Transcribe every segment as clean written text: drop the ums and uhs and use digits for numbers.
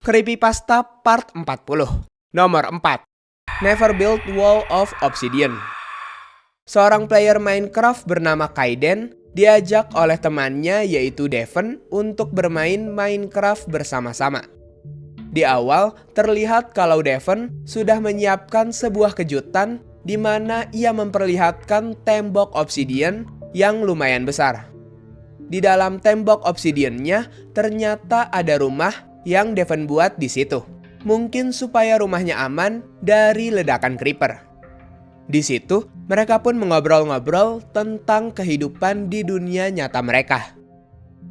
Creepypasta Part 40. Nomor 4. Never Build Wall of Obsidian. Seorang player Minecraft bernama Kaiden diajak oleh temannya yaitu Devon untuk bermain Minecraft bersama-sama. Di awal terlihat kalau Devon sudah menyiapkan sebuah kejutan di mana ia memperlihatkan tembok obsidian yang lumayan besar. Di dalam tembok obsidiannya ternyata ada rumah yang Devon buat di situ. Mungkin supaya rumahnya aman dari ledakan creeper. Di situ, mereka pun mengobrol-ngobrol tentang kehidupan di dunia nyata mereka.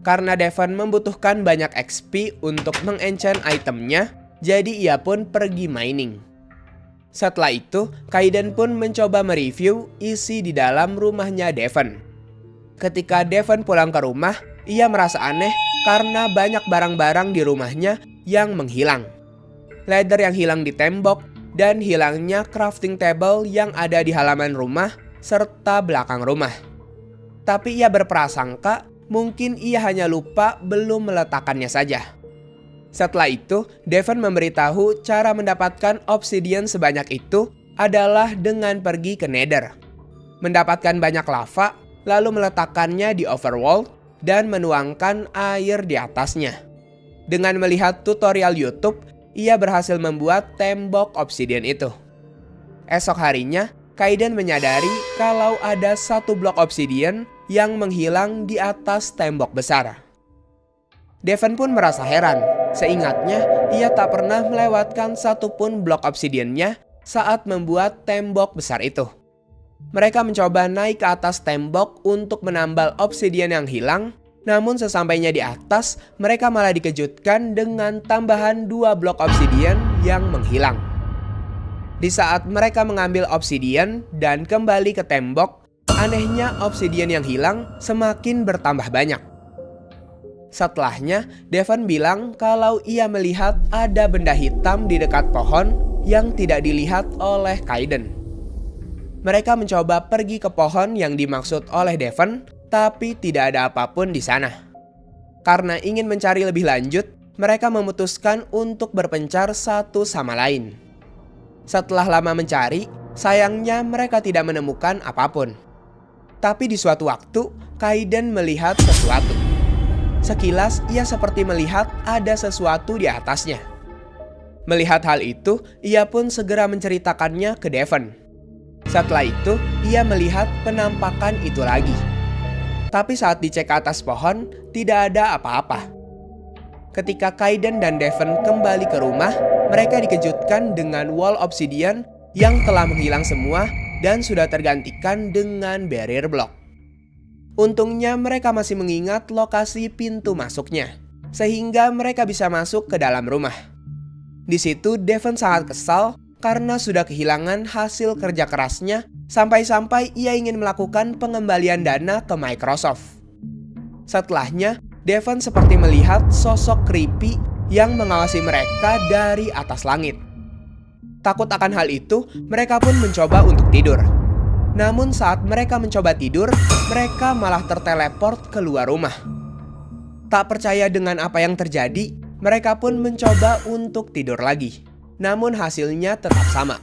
Karena Devon membutuhkan banyak XP untuk mengenchant itemnya, jadi ia pun pergi mining. Setelah itu, Kaiden pun mencoba mereview isi di dalam rumahnya Devon. Ketika Devon pulang ke rumah, ia merasa aneh karena banyak barang-barang di rumahnya yang menghilang. Ladder yang hilang di tembok, dan hilangnya crafting table yang ada di halaman rumah serta belakang rumah. Tapi ia berprasangka mungkin ia hanya lupa belum meletakkannya saja. Setelah itu, Devon memberitahu cara mendapatkan obsidian sebanyak itu adalah dengan pergi ke Nether. Mendapatkan banyak lava, lalu meletakkannya di overworld dan menuangkan air di atasnya. Dengan melihat tutorial YouTube, ia berhasil membuat tembok obsidian itu. Esok harinya, Kaiden menyadari kalau ada satu blok obsidian yang menghilang di atas tembok besar. Devon pun merasa heran. Seingatnya, ia tak pernah melewatkan satupun blok obsidiannya saat membuat tembok besar itu. Mereka mencoba naik ke atas tembok untuk menambal obsidian yang hilang, namun sesampainya di atas, mereka malah dikejutkan dengan tambahan 2 blok obsidian yang menghilang. Di saat mereka mengambil obsidian dan kembali ke tembok, anehnya obsidian yang hilang semakin bertambah banyak. Setelahnya, Devon bilang kalau ia melihat ada benda hitam di dekat pohon yang tidak dilihat oleh Kaiden. Mereka mencoba pergi ke pohon yang dimaksud oleh Devon, tapi tidak ada apapun di sana. Karena ingin mencari lebih lanjut, mereka memutuskan untuk berpencar satu sama lain. Setelah lama mencari, sayangnya mereka tidak menemukan apapun. Tapi di suatu waktu, Kaiden melihat sesuatu. Sekilas, ia seperti melihat ada sesuatu di atasnya. Melihat hal itu, ia pun segera menceritakannya ke Devon. Setelah itu, ia melihat penampakan itu lagi. Tapi saat dicek ke atas pohon, tidak ada apa-apa. Ketika Kaiden dan Devon kembali ke rumah, mereka dikejutkan dengan wall obsidian yang telah menghilang semua dan sudah tergantikan dengan barrier block. Untungnya mereka masih mengingat lokasi pintu masuknya, sehingga mereka bisa masuk ke dalam rumah. Di situ Devon sangat kesal karena sudah kehilangan hasil kerja kerasnya sampai-sampai ia ingin melakukan pengembalian dana ke Microsoft. Setelahnya, Devon seperti melihat sosok creepy yang mengawasi mereka dari atas langit. Takut akan hal itu, mereka pun mencoba untuk tidur. Namun saat mereka mencoba tidur, mereka malah terteleport keluar rumah. Tak percaya dengan apa yang terjadi, mereka pun mencoba untuk tidur lagi. Namun hasilnya tetap sama.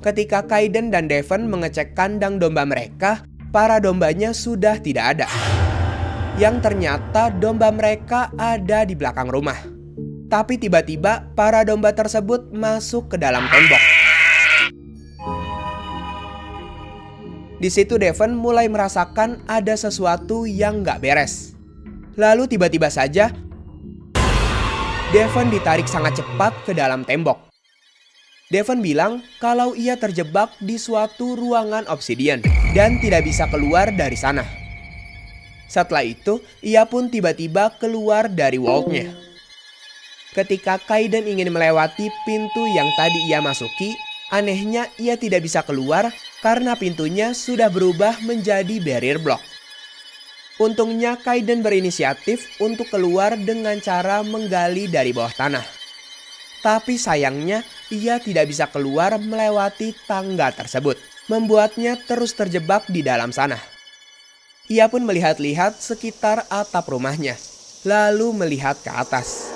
Ketika Kaiden dan Devon mengecek kandang domba mereka, para dombanya sudah tidak ada. Yang ternyata domba mereka ada di belakang rumah. Tapi tiba-tiba para domba tersebut masuk ke dalam tembok. Di situ Devon mulai merasakan ada sesuatu yang gak beres. Lalu tiba-tiba saja Devon ditarik sangat cepat ke dalam tembok. Devon bilang kalau ia terjebak di suatu ruangan obsidian dan tidak bisa keluar dari sana. Setelah itu, ia pun tiba-tiba keluar dari vault-nya. Ketika Kaiden ingin melewati pintu yang tadi ia masuki, anehnya ia tidak bisa keluar karena pintunya sudah berubah menjadi barrier block. Untungnya Kaiden berinisiatif untuk keluar dengan cara menggali dari bawah tanah. Tapi sayangnya ia tidak bisa keluar melewati tangga tersebut, membuatnya terus terjebak di dalam sana. Ia pun melihat-lihat sekitar atap rumahnya, lalu melihat ke atas.